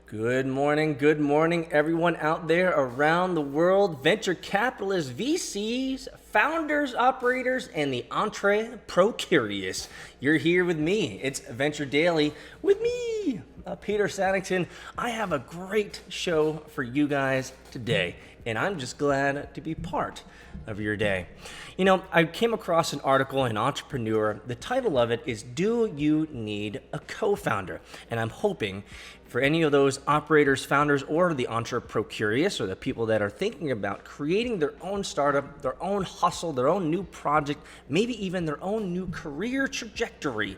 Good morning, everyone out there around the world. Venture capitalists, VCs, founders, operators, and the entrepreneurs. You're here with me. It's Venture Daily with me, Peter Saddington. I have a great show for you guys today, and I'm just glad to be part of your day. You know, I came across an article in Entrepreneur. The title of it is Do You Need a Co-Founder? And I'm hoping for any of those operators, founders, or the entrepreneurs, or the people that are thinking about creating their own startup, their own hustle, their own new project, maybe even their own new career trajectory.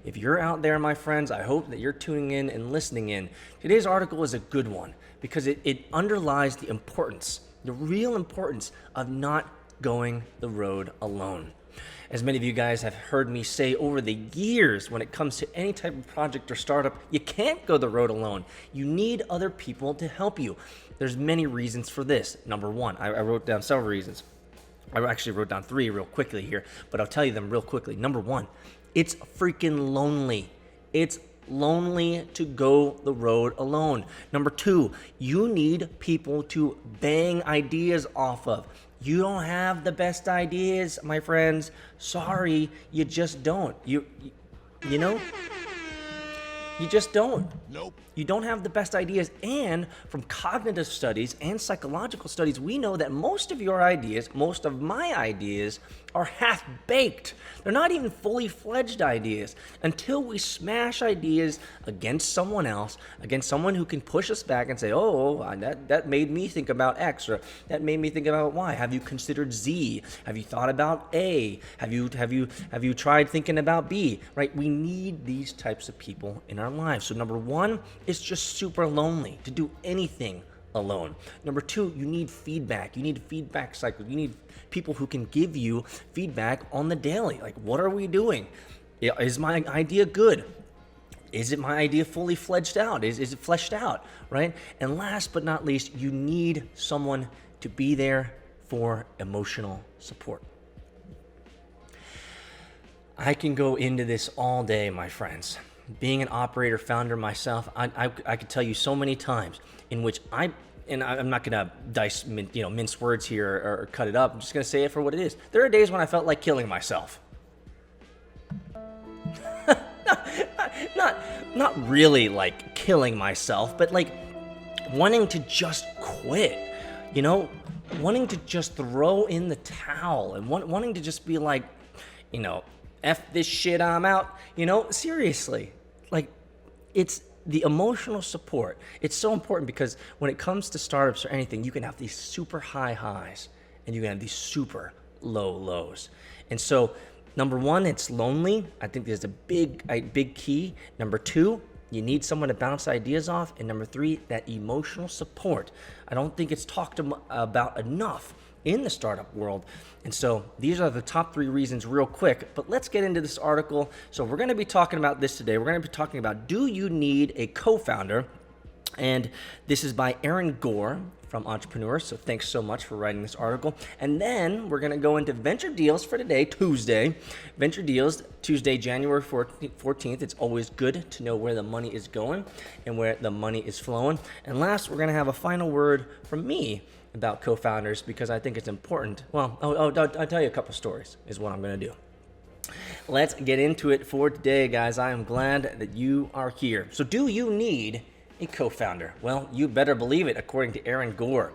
If you're out there, my friends, I hope that you're tuning in and listening in. Today's article is a good one because it underlies the importance, the real importance of not going the road alone. As many of you guys have heard me say over the years, when it comes to any type of project or startup, you can't go the road alone. You need other people to help you. There's many reasons for this. Number one, I wrote down several reasons. I actually wrote down three real quickly here, but I'll tell you them real quickly. Number one, it's freaking lonely. It's lonely to go the road alone. Number two, you need people to bang ideas off of. You don't have the best ideas, my friends. Sorry, you just don't. You know? You just don't. Nope. You don't have the best ideas. And from cognitive studies and psychological studies, we know that most of your ideas, most of my ideas, are half-baked. They're not even fully fledged ideas. Until we smash ideas against someone else, against someone who can push us back and say, oh, that made me think about X, or that made me think about Y. Have you considered Z? Have you thought about A? Have you tried thinking about B? Right? We need these types of people in our lives. So number one, it's just super lonely to do anything alone. Number two, you need feedback. You need a feedback cycle. You need people who can give you feedback on the daily. Like, what are we doing? Is my idea good? Is it my idea fully fledged out? Is it fleshed out, right? And last but not least, you need someone to be there for emotional support. I can go into this all day, my friends. Being an operator, founder myself, I could tell you so many times in which I'm not going to mince words here or cut it up. I'm just going to say it for what it is. There are days when I felt like killing myself. not really like killing myself, but like wanting to just quit, wanting to just throw in the towel and wanting to just be like, F this shit, I'm out, seriously. Like, it's the emotional support. It's so important because when it comes to startups or anything, you can have these super high highs and you can have these super low lows. And so, number one, it's lonely. I think there's a big key. Number two, you need someone to bounce ideas off. And number three, that emotional support. I don't think it's talked about enough in the startup world. And so these are the top three reasons real quick, but let's get into this article. So we're going to be talking about this today. We're going to be talking about, do you need a co-founder? And this is by Aaron Gore from Entrepreneur. So thanks so much for writing this article. And then we're going to go into Venture Deals for today, Tuesday. Venture Deals, Tuesday, January 14th. It's always good to know where the money is going and where the money is flowing. And last, we're going to have a final word from me about co-founders because I think it's important. Well, I'll tell you a couple stories is what I'm going to do. Let's get into it for today, guys. I am glad that you are here. So do you need a co-founder? Well, you better believe it, according to Aaron Gore.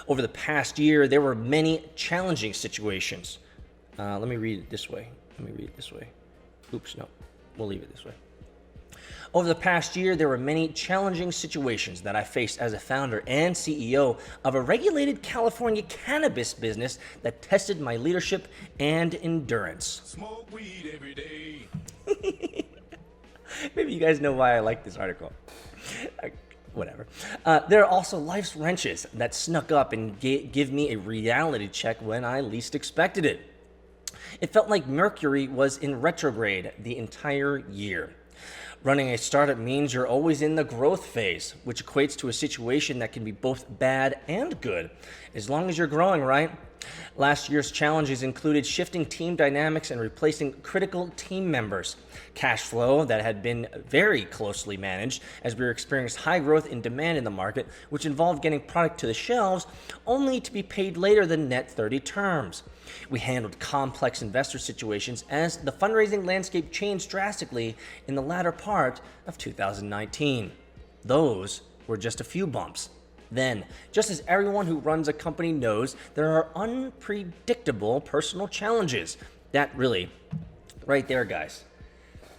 Over the past year, there were many challenging situations. Let me read it this way. Oops, no, we'll leave it this way. Over the past year, there were many challenging situations that I faced as a founder and CEO of a regulated California cannabis business that tested my leadership and endurance. Smoke weed every day. Maybe you guys know why I like this article. Whatever. There are also life's wrenches that snuck up and give me a reality check when I least expected it. It felt like Mercury was in retrograde the entire year. Running a startup means you're always in the growth phase, which equates to a situation that can be both bad and good, as long as you're growing, right? Last year's challenges included shifting team dynamics and replacing critical team members. Cash flow that had been very closely managed as we experienced high growth in demand in the market, which involved getting product to the shelves only to be paid later than net 30 terms. We handled complex investor situations as the fundraising landscape changed drastically in the latter part of 2019. Those were just a few bumps. Then, just as everyone who runs a company knows, there are unpredictable personal challenges. That really, right there, guys.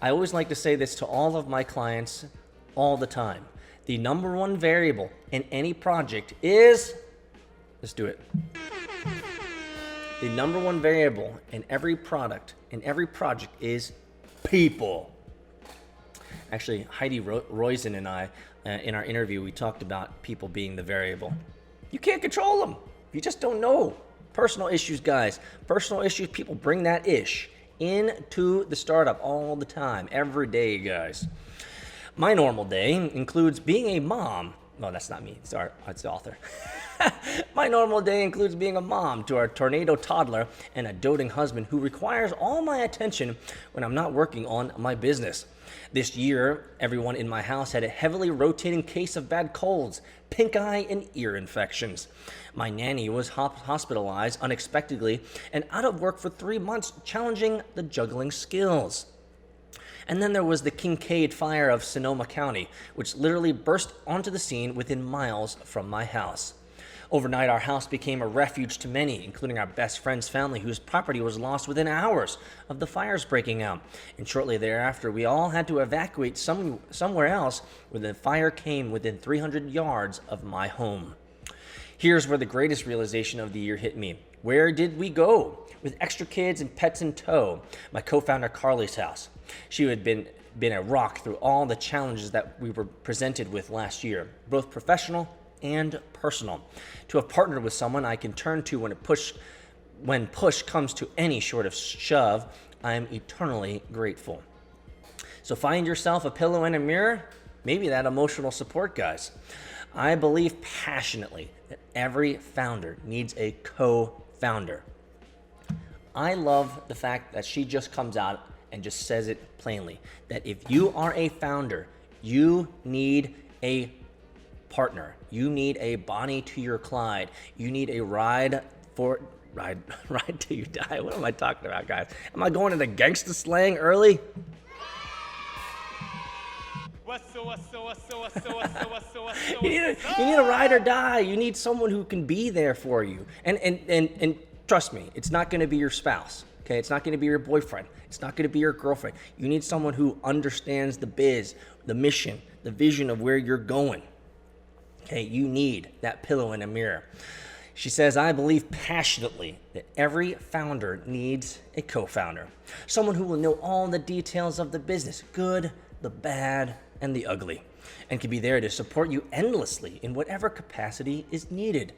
I always like to say this to all of my clients all the time. The number one variable in any project is, let's do it. The number one variable in every product, in every project is people. Actually, Heidi Roizen and I, in our interview, we talked about people being the variable. You can't control them. You just don't know. Personal issues, guys. Personal issues, people bring that ish into the startup all the time, every day, guys. My normal day includes being a mom. No, that's not me. Sorry, it's the author. My normal day includes being a mom to our tornado toddler and a doting husband who requires all my attention when I'm not working on my business. This year, everyone in my house had a heavily rotating case of bad colds, pink eye, and ear infections. My nanny was hospitalized unexpectedly and out of work for 3 months, challenging the juggling skills. And then there was the Kincaid fire of Sonoma County, which literally burst onto the scene within miles from my house. Overnight, our house became a refuge to many, including our best friend's family, whose property was lost within hours of the fires breaking out. And shortly thereafter, we all had to evacuate somewhere else when the fire came within 300 yards of my home. Here's where the greatest realization of the year hit me. Where did we go? With extra kids and pets in tow, my co-founder Carly's house. She had been a rock through all the challenges that we were presented with last year, both professional and personal. To have partnered with someone I can turn to when push comes to any short of shove, I am eternally grateful. So find yourself a pillow and a mirror, maybe that emotional support, guys. I believe passionately that every founder needs a co-founder. I love the fact that she just comes out and just says it plainly, that if you are a founder, you need a partner. You need a Bonnie to your Clyde. You need a ride till you die. What am I talking about, guys? Am I going into gangsta slang early? You need a ride or die. You need someone who can be there for you. And trust me, it's not going to be your spouse. Okay, it's not going to be your boyfriend. It's not going to be your girlfriend. You need someone who understands the biz, the mission, the vision of where you're going. Okay, you need that pillow and a mirror. She says, I believe passionately that every founder needs a co-founder. Someone who will know all the details of the business, good, the bad, and the ugly, and can be there to support you endlessly in whatever capacity is needed.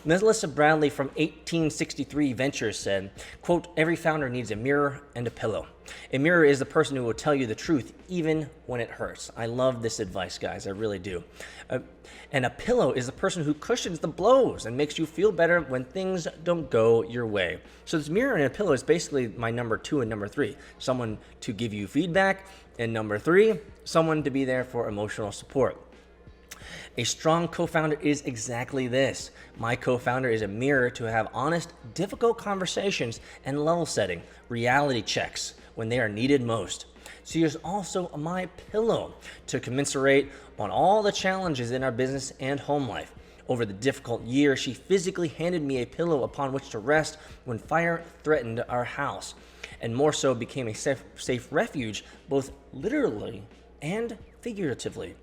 Melissa Bradley from 1863 Ventures said, quote, every founder needs a mirror and a pillow. A mirror is the person who will tell you the truth even when it hurts. I love this advice, guys. I really do. And a pillow is the person who cushions the blows and makes you feel better when things don't go your way. So this mirror and a pillow is basically my number 2 and number 3. Someone to give you feedback, and number 3, someone to be there for emotional support. A strong co-founder is exactly this. My co-founder is a mirror to have honest, difficult conversations and level setting, reality checks when they are needed most. She is also my pillow to commiserate on all the challenges in our business and home life. Over the difficult year, she physically handed me a pillow upon which to rest when fire threatened our house, and more so became a safe refuge, both literally and figuratively.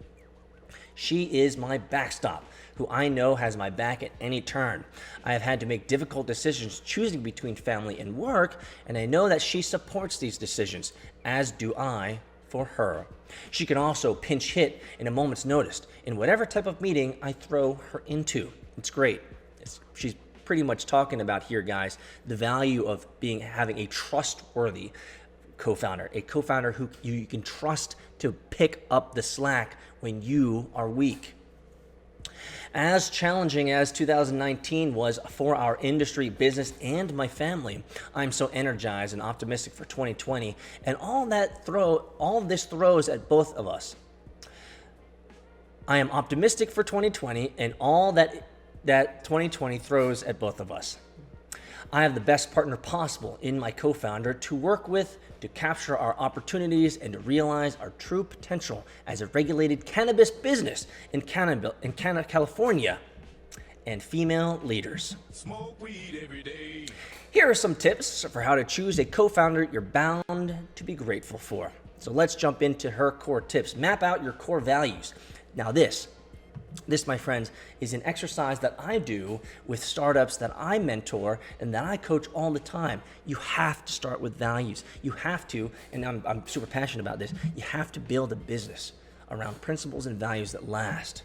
She is my backstop, who I know has my back at any turn. I have had to make difficult decisions choosing between family and work, and I know that she supports these decisions, as do I for her. She can also pinch hit in a moment's notice in whatever type of meeting I throw her into. It's great. She's pretty much talking about here, guys, the value of having a trustworthy co-founder, a co-founder who you can trust to pick up the slack when you are weak. As challenging as 2019 was for our industry, business, and my family, I'm so energized and optimistic for 2020 and all this throws at both of us. I am optimistic for 2020 and all that 2020 throws at both of us. I have the best partner possible in my co-founder to work with, to capture our opportunities and to realize our true potential as a regulated cannabis business in California and female leaders. Smoke weed every day. Here are some tips for how to choose a co-founder you're bound to be grateful for. So let's jump into her core tips. Map out your core values. Now this, my friends, is an exercise that I do with startups that I mentor and that I coach all the time. You have to start with values. You have to, and I'm super passionate about this, you have to build a business around principles and values that last.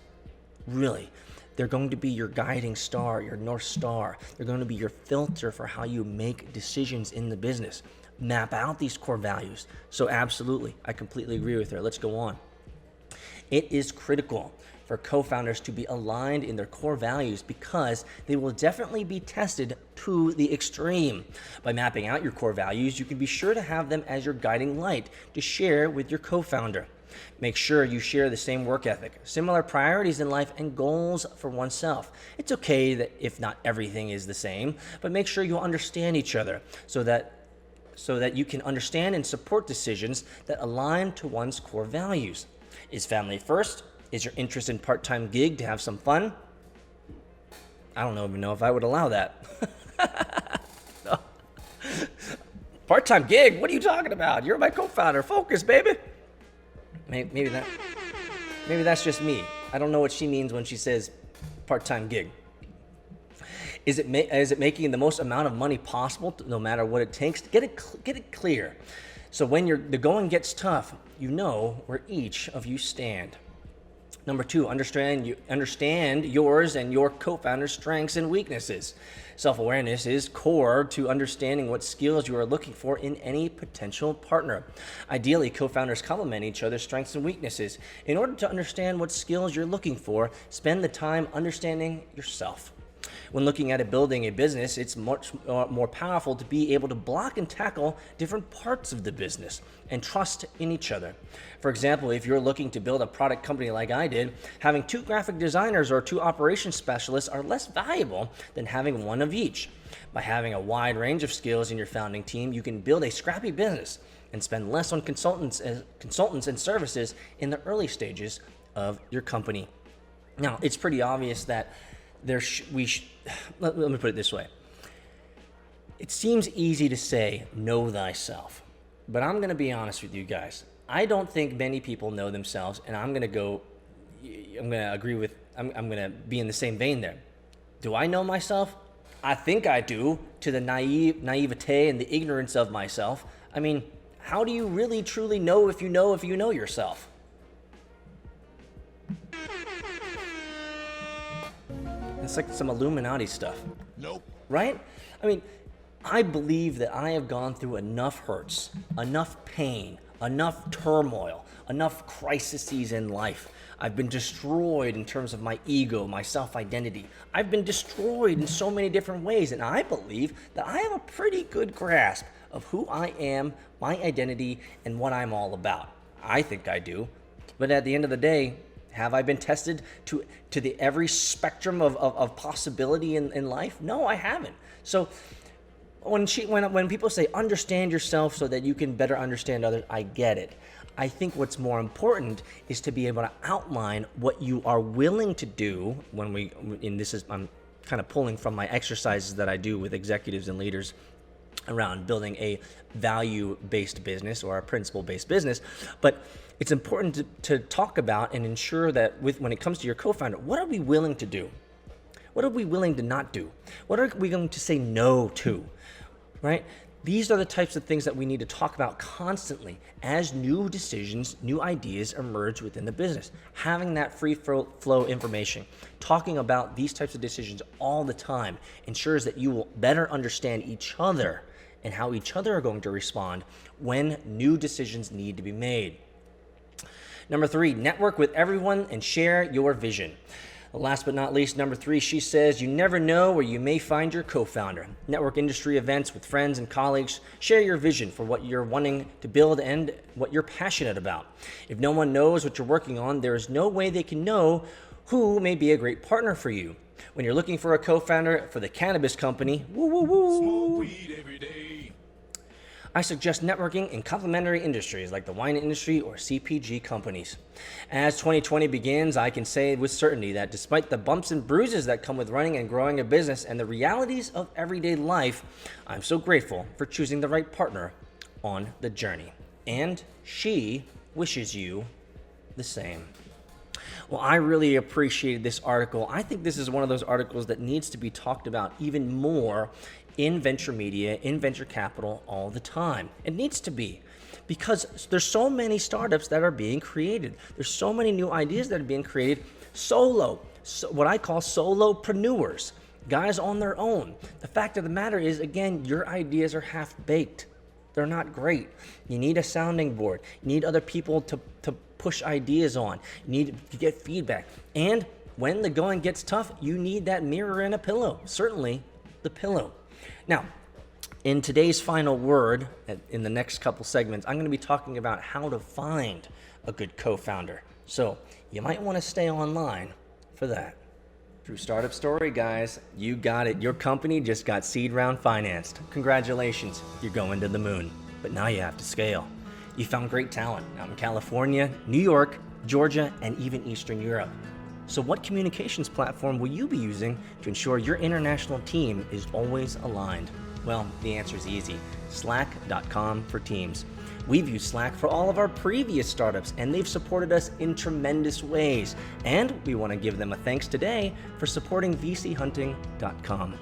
Really. They're going to be your guiding star, your North Star. They're going to be your filter for how you make decisions in the business. Map out these core values. So absolutely, I completely agree with her. Let's go on. It is critical for co-founders to be aligned in their core values because they will definitely be tested to the extreme. By mapping out your core values, you can be sure to have them as your guiding light to share with your co-founder. Make sure you share the same work ethic, similar priorities in life, and goals for oneself. It's okay that if not everything is the same, but make sure you understand each other so that you can understand and support decisions that align to one's core values. Is family first? Is your interest in part-time gig to have some fun? I don't even know if I would allow that. No. Part-time gig? What are you talking about? You're my co-founder. Focus, baby. Maybe that's just me. I don't know what she means when she says part-time gig. Is it making the most amount of money possible, no matter what it takes? Get it clear. So when the going gets tough, you know where each of you stand. Number 2, understand yours and your co-founder's strengths and weaknesses. Self-awareness is core to understanding what skills you are looking for in any potential partner. Ideally, co-founders complement each other's strengths and weaknesses. In order to understand what skills you're looking for, spend the time understanding yourself. When looking at building a business, it's much more powerful to be able to block and tackle different parts of the business and trust in each other. For example, if you're looking to build a product company like I did, having 2 graphic designers or 2 operations specialists are less valuable than having one of each. By having a wide range of skills in your founding team, you can build a scrappy business and spend less on consultants and services in the early stages of your company. Now, it's pretty obvious that let me put it this way. It seems easy to say, know thyself. But I'm going to be honest with you guys. I don't think many people know themselves, and I'm going to be in the same vein there. Do I know myself? I think I do, to the naivete and the ignorance of myself. I mean, how do you really truly know if you know yourself? It's like some Illuminati stuff. Nope. Right? I mean, I believe that I have gone through enough hurts, enough pain, enough turmoil, enough crises in life. I've been destroyed in terms of my ego, my self-identity. I've been destroyed in so many different ways, and I believe that I have a pretty good grasp of who I am, my identity, and what I'm all about. I think I do. But at the end of the day, have I been tested to the every spectrum of possibility in life? No, I haven't. So when people say understand yourself so that you can better understand others, I get it. I think what's more important is to be able to outline what you are willing to do I'm kind of pulling from my exercises that I do with executives and leaders around building a value-based business or a principle-based business. But it's important to talk about and ensure that when it comes to your co-founder, what are we willing to do? What are we willing to not do? What are we going to say no to, right? These are the types of things that we need to talk about constantly as new decisions, new ideas emerge within the business. Having that free flow information, talking about these types of decisions all the time ensures that you will better understand each other and how each other are going to respond when new decisions need to be made. Number 3, network with everyone and share your vision. Last but not least, number 3, she says, you never know where you may find your co-founder. Network industry events with friends and colleagues. Share your vision for what you're wanting to build and what you're passionate about. If no one knows what you're working on, there is no way they can know who may be a great partner for you. When you're looking for a co-founder for the cannabis company, Smoke weed every day. I suggest networking in complementary industries like the wine industry or CPG companies. As 2020 begins, I can say with certainty that despite the bumps and bruises that come with running and growing a business and the realities of everyday life, I'm so grateful for choosing the right partner on the journey. And she wishes you the same. Well, I really appreciated this article. I think this is one of those articles that needs to be talked about even more in venture media, in venture capital all the time. It needs to be, because there's so many startups that are being created. There's so many new ideas that are being created what I call solopreneurs, guys on their own. The fact of the matter is, again, your ideas are half-baked. They're not great. You need a sounding board. You need other people to push ideas on. You need to get feedback. And when the going gets tough, you need that mirror and a pillow. Certainly the pillow. Now, in today's final word, in the next couple segments, I'm going to be talking about how to find a good co-founder. So you might want to stay online for that. True startup story, guys. You got it. Your company just got seed round financed. Congratulations. You're going to the moon. But now you have to scale. You found great talent out in California, New York, Georgia, and even Eastern Europe. So what communications platform will you be using to ensure your international team is always aligned? Well, the answer is easy. Slack.com for Teams. We've used Slack for all of our previous startups, and they've supported us in tremendous ways. And we want to give them a thanks today for supporting vchunting.com.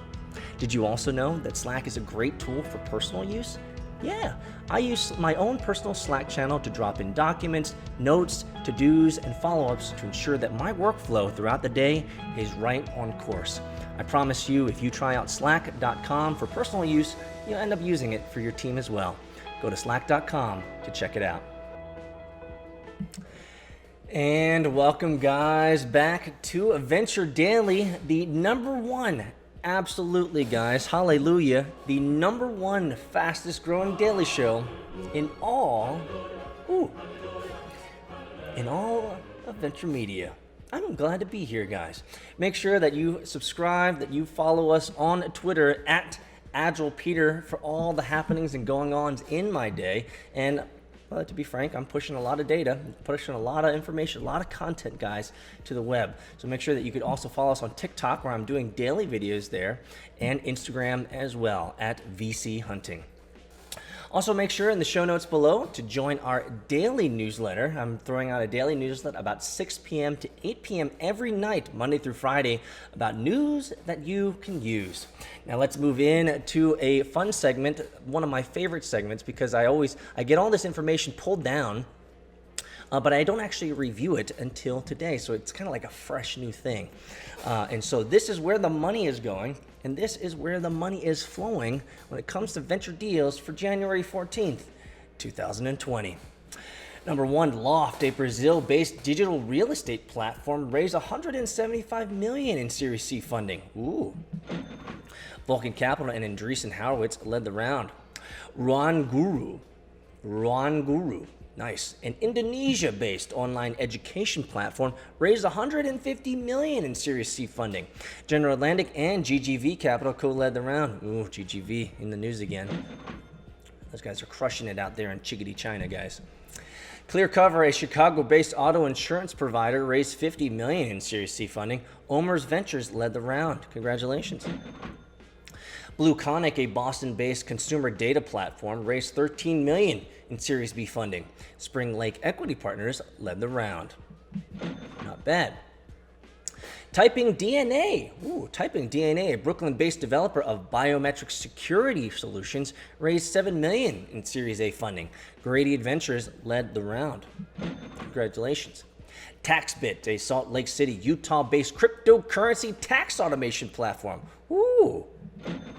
Did you also know that Slack is a great tool for personal use? Yeah, I use my own personal Slack channel to drop in documents, notes, to-dos, and follow-ups to ensure that my workflow throughout the day is right on course. I promise you, if you try out slack.com for personal use, you'll end up using it for your team as well. Go to slack.com to check it out. And welcome, guys, back to Venture Daily, the number one. Absolutely, guys. Hallelujah. The number one fastest growing daily show in all of venture media. I'm glad to be here, guys. Make sure that you subscribe, that you follow us on Twitter at AgilePeter for all the happenings and going-ons in my day. And to be frank, I'm pushing a lot of data, pushing a lot of information, a lot of content, guys, to the web. So make sure that you could also follow us on TikTok, where I'm doing daily videos there, and Instagram as well, at VC Hunting. Also, make sure in the show notes below to join our daily newsletter. I'm throwing out a daily newsletter about 6 p.m. to 8 p.m. every night, Monday through Friday, about news that you can use. Now let's move in to a fun segment, one of my favorite segments, because I get all this information pulled down, but I don't actually review it until today. So it's kind of like a fresh new thing. And so this is where the money is going. And this is where the money is flowing when it comes to venture deals for January 14th, 2020. Number 1, Loft, a Brazil-based digital real estate platform, raised $175 million in Series C funding. Ooh. Vulcan Capital and Andreessen Horowitz led the round. Ruang Guru. Nice. An Indonesia-based online education platform raised $150 million in Series C funding. General Atlantic and GGV Capital co-led the round. Ooh, GGV in the news again. Those guys are crushing it out there in Chickadee, China, guys. ClearCover, a Chicago-based auto insurance provider, raised $50 million in Series C funding. Omer's Ventures led the round. Congratulations. BlueConic, a Boston-based consumer data platform, raised $13 million in Series B funding. Spring Lake Equity Partners led the round. Not bad. Typing DNA, a Brooklyn-based developer of biometric security solutions, raised $7 million in Series A funding. Gradient Ventures led the round. Congratulations. TaxBit, a Salt Lake City, Utah-based cryptocurrency tax automation platform. Ooh,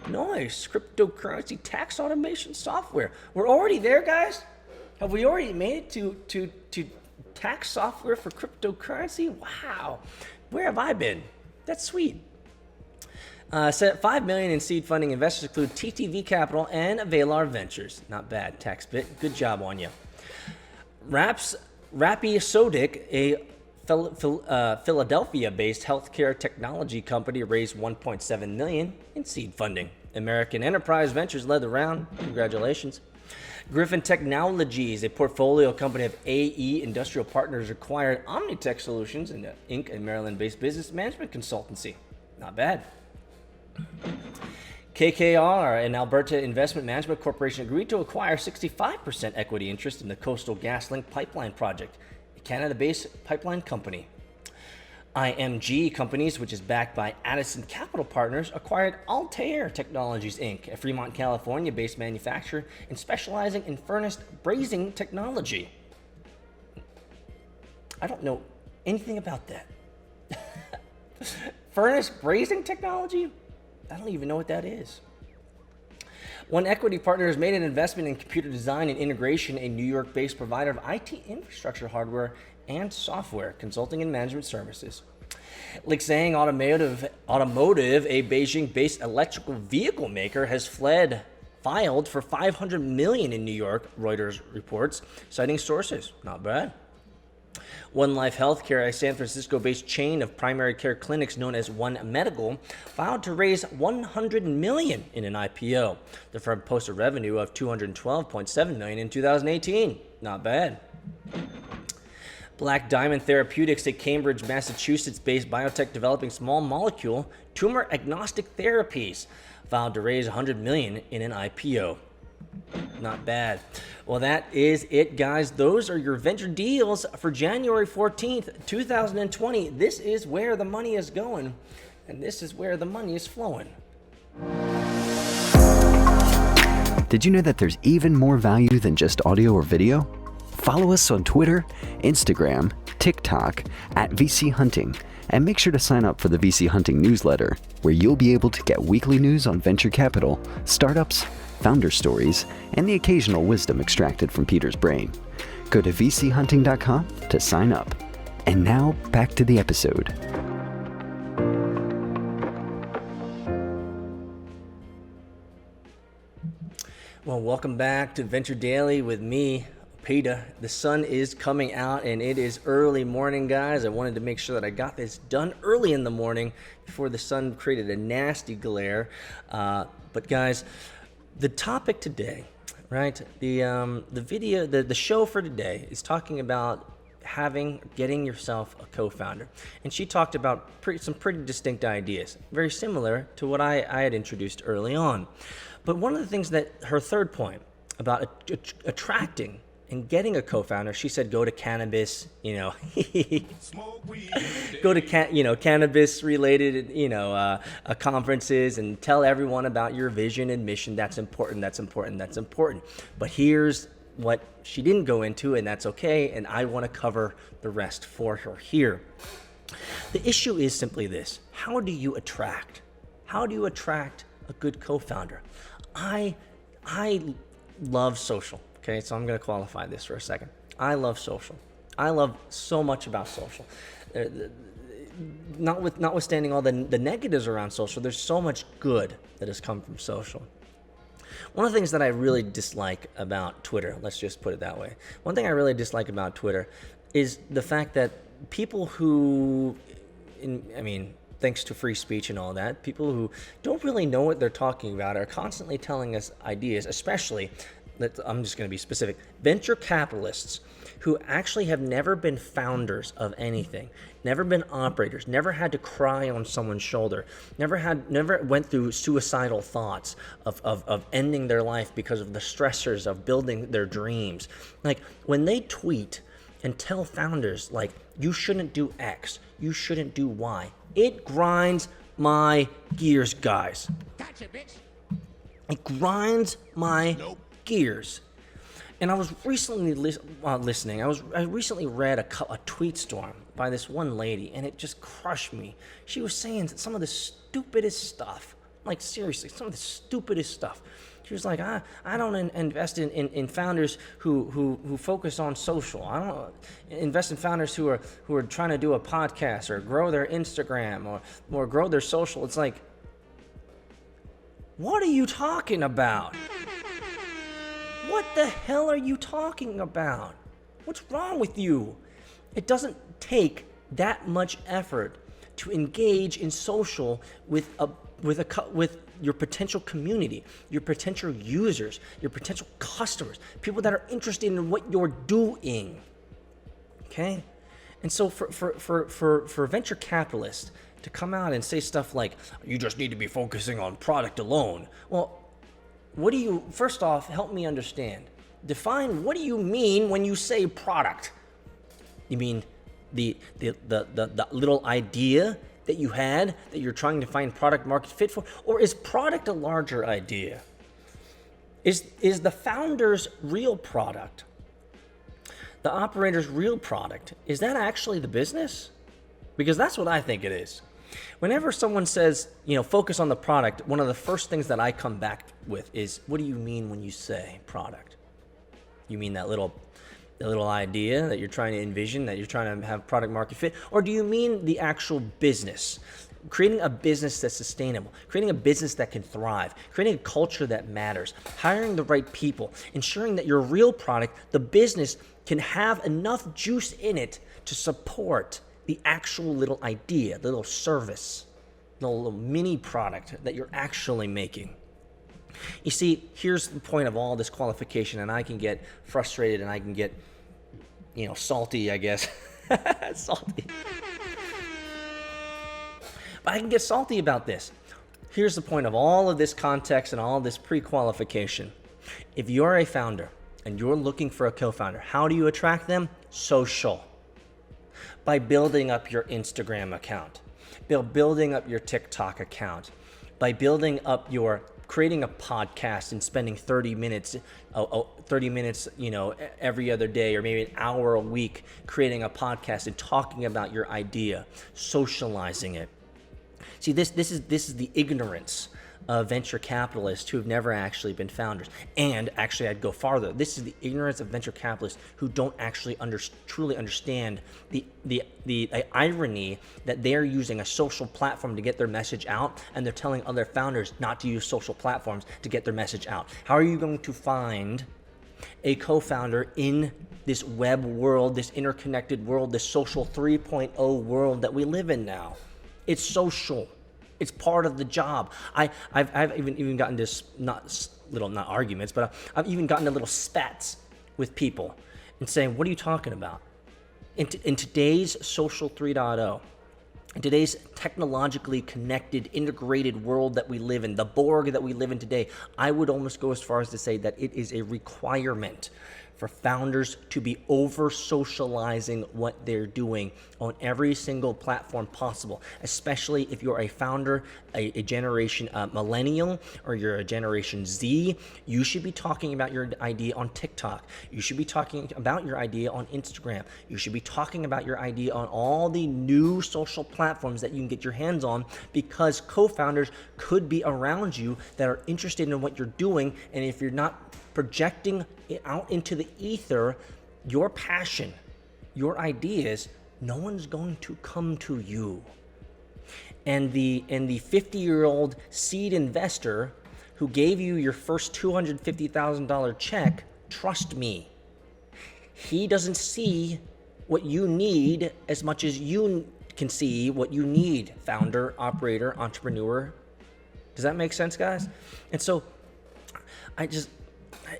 Nice. Cryptocurrency tax automation software. We're already there, guys? Have we already made it to tax software for cryptocurrency? Wow. Where have I been? That's sweet. Set $5 million in seed funding. Investors include TTV Capital and Valar Ventures. Not bad, tax bit. Good job on you. Rappi Sodic, a Philadelphia-based healthcare technology company, raised $1.7 million in seed funding. American Enterprise Ventures led the round. Congratulations. Griffin Technologies, a portfolio company of AE Industrial Partners, acquired Omnitech Solutions, Inc., a Maryland-based business management consultancy. Not bad. KKR, an Alberta Investment Management Corporation, agreed to acquire 65% equity interest in the Coastal GasLink pipeline project, a Canada-based pipeline company. IMG Companies, which is backed by Addison Capital Partners, acquired Altair Technologies, Inc., a Fremont, California-based manufacturer and specializing in furnace brazing technology. I don't know anything about that. Furnace brazing technology? I don't even know what that is. One Equity Partner has made an investment in computer design and integration, a New York-based provider of IT infrastructure hardware and software, consulting and management services. Lixang Automotive, a Beijing-based electrical vehicle maker, has filed for $500 million in New York, Reuters reports, citing sources. Not bad. One Life Healthcare, a San Francisco-based chain of primary care clinics known as One Medical, filed to raise $100 million in an IPO. The firm posted revenue of $212.7 million in 2018. Not bad. Black Diamond Therapeutics, a Cambridge, Massachusetts-based biotech developing small molecule tumor-agnostic therapies, filed to raise $100 million in an IPO. Not bad. Well, that is it, guys. Those are your venture deals for January 14th, 2020. This is where the money is going, and this is where the money is flowing. Did you know that there's even more value than just audio or video? Follow us on Twitter, Instagram, TikTok at VC Hunting, and make sure to sign up for the VC Hunting newsletter, where you'll be able to get weekly news on venture capital, startups, founder stories, and the occasional wisdom extracted from Peter's brain. Go to vchunting.com to sign up. And now, back to the episode. Well, welcome back to Venture Daily with me, Peter. The sun is coming out and it is early morning, guys. I wanted to make sure that I got this done early in the morning before the sun created a nasty glare. But guys, the topic today, right? The show for today is talking about getting yourself a co-founder. And she talked about some pretty distinct ideas, very similar to what I had introduced early on. But one of the things that her third point about attracting and getting a co-founder, she said, go to cannabis, Smoke weed every day. go to cannabis related, conferences and tell everyone about your vision and mission. That's important. That's important. That's important. But here's what she didn't go into, and that's okay. And I want to cover the rest for her here. The issue is simply this: how do you attract a good co-founder? I love social. Okay, so I'm going to qualify this for a second. I love social. I love so much about social. Notwithstanding all the negatives around social, there's so much good that has come from social. One of the things that I really dislike about Twitter, let's just put it that way. One thing I really dislike about Twitter is the fact that people who, thanks to free speech and all that, people who don't really know what they're talking about are constantly telling us ideas, especially, I'm just going to be specific, venture capitalists who actually have never been founders of anything, never been operators, never had to cry on someone's shoulder, never went through suicidal thoughts of ending their life because of the stressors of building their dreams. Like, when they tweet and tell founders, like, you shouldn't do X, you shouldn't do Y, it grinds my gears, guys. Gotcha, bitch. It grinds my gears. And I was recently listening. I recently read a tweet storm by this one lady, and it just crushed me. She was saying some of the stupidest stuff Like seriously, some of the stupidest stuff. She was like, I don't invest in founders who focus on social. I don't invest in founders who are trying to do a podcast or grow their Instagram or grow their social. It's like, what are you talking about? What the hell are you talking about? What's wrong with you? It doesn't take that much effort to engage in social with your potential community, your potential users, your potential customers, people that are interested in what you're doing. Okay? And so for venture capitalists to come out and say stuff like, you just need to be focusing on product alone. Well, first off, help me understand. Define, what do you mean when you say product? You mean the little idea that you had that you're trying to find product market fit for? Or is product a larger idea? Is the founder's real product, the operator's real product, is that actually the business? Because that's what I think it is. Whenever someone says, focus on the product, one of the first things that I come back with is, what do you mean when you say product? You mean that little idea that you're trying to envision, that you're trying to have product market fit? Or do you mean the actual business? Creating a business that's sustainable, creating a business that can thrive, creating a culture that matters, hiring the right people, ensuring that your real product, the business, can have enough juice in it to support the actual little idea, the little service, the little mini product that you're actually making. You see, here's the point of all this qualification, and I can get frustrated and I can get, salty, I guess. Salty. But I can get salty about this. Here's the point of all of this context and all of this pre-qualification. If you're a founder and you're looking for a co-founder, how do you attract them? Social. By building up your Instagram account, building up your TikTok account, by building up creating a podcast and spending 30 minutes, every other day, or maybe an hour a week creating a podcast and talking about your idea, socializing it. See, this is the ignorance of venture capitalists who have never actually been founders. And actually, I'd go farther. This is the ignorance of venture capitalists who don't actually truly understand the irony that they're using a social platform to get their message out, and they're telling other founders not to use social platforms to get their message out. How are you going to find a co-founder in this web world, this interconnected world, this social 3.0 world that we live in now? It's social. It's part of the job. I've even gotten this not arguments, but I've even gotten to little spats with people and saying, "What are you talking about?" In today's social 3.0, in today's technologically connected, integrated world that we live in, the Borg that we live in today, I would almost go as far as to say that it is a requirement for founders to be over-socializing what they're doing on every single platform possible, especially if you're a founder, a generation millennial, or you're a generation Z. You should be talking about your idea on TikTok. You should be talking about your idea on Instagram. You should be talking about your idea on all the new social platforms that you can get your hands on, because co-founders could be around you that are interested in what you're doing, and if you're not projecting it out into the ether, your passion, your ideas, no one's going to come to you. And the 50-year-old seed investor who gave you your first $250,000 check, trust me, he doesn't see what you need as much as you can see what you need, founder, operator, entrepreneur. Does that make sense, guys? And so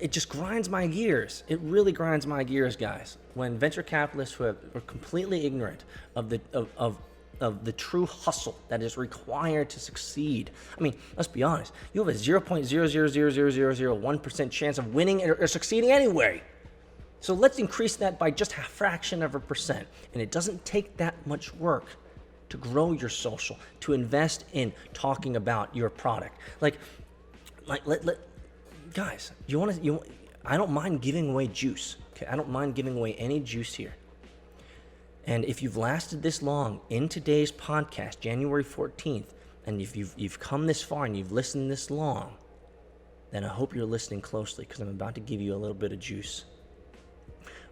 it just grinds my gears. It really grinds my gears, guys, when venture capitalists who are completely ignorant of the true hustle that is required to succeed. I mean, let's be honest. You have a 0.0000001% chance of winning or succeeding anyway. So let's increase that by just a fraction of a percent. And it doesn't take that much work to grow your social, to invest in talking about your product. Guys, I don't mind giving away juice. Okay, I don't mind giving away any juice here. And if you've lasted this long in today's podcast, January 14th, and if you've come this far and you've listened this long, then I hope you're listening closely, because I'm about to give you a little bit of juice.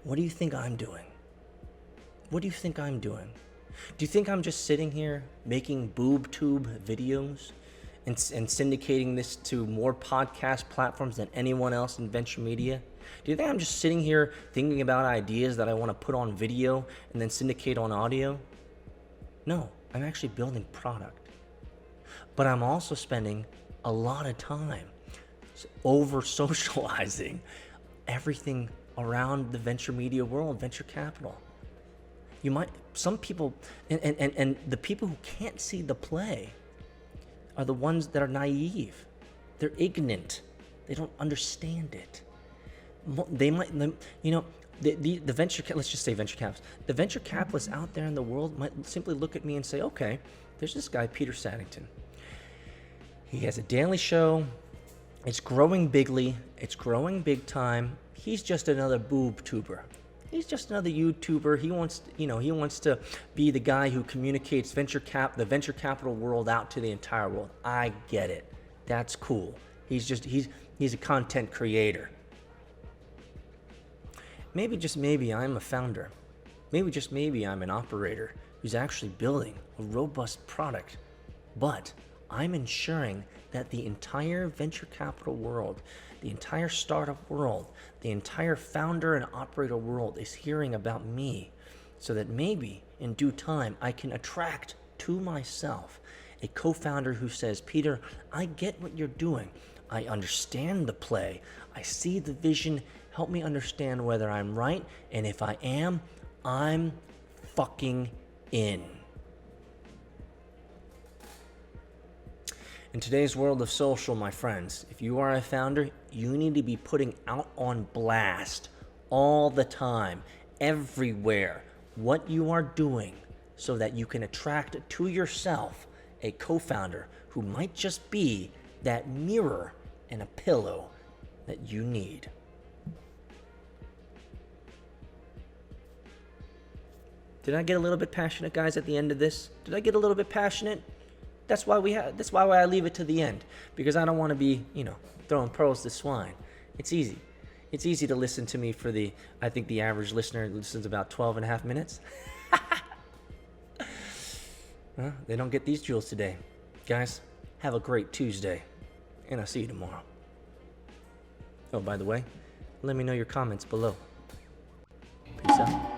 What do you think I'm doing? What do you think I'm doing? Do you think I'm just sitting here making boob tube videos and syndicating this to more podcast platforms than anyone else in venture media? Do you think I'm just sitting here thinking about ideas that I want to put on video and then syndicate on audio? No, I'm actually building product. But I'm also spending a lot of time over socializing everything around the venture media world, venture capital. Some people, and the people who can't see the play are the ones that are naive. They're ignorant. They don't understand it. They might, the venture, let's just say venture capitalists. The venture capitalists out there in the world might simply look at me and say, okay, there's this guy, Peter Saddington. He has a daily show. It's growing bigly. It's growing big time. He's just another boob tuber. He's just another YouTuber. He wants to be the guy who communicates the venture capital world out to the entire world. I get it. That's cool. He's a content creator. Maybe just maybe I'm a founder. Maybe just maybe I'm an operator who's actually building a robust product. But I'm ensuring that the entire venture capital world, the entire startup world, the entire founder and operator world is hearing about me, so that maybe in due time I can attract to myself a co-founder who says, Peter, I get what you're doing. I understand the play. I see the vision. Help me understand whether I'm right. And if I am, I'm fucking in. In today's world of social, my friends, if you are a founder, you need to be putting out on blast all the time, everywhere, what you are doing, so that you can attract to yourself a co-founder who might just be that mirror and a pillow that you need. Did I get a little bit passionate, guys, at the end of this? Did I get a little bit passionate? That's why I leave it to the end, because I don't want to be, throwing pearls to swine. It's easy. It's easy to listen to me I think the average listener listens about 12 and a half minutes. Well, they don't get these jewels today. Guys, have a great Tuesday, and I'll see you tomorrow. Oh, by the way, let me know your comments below. Peace out.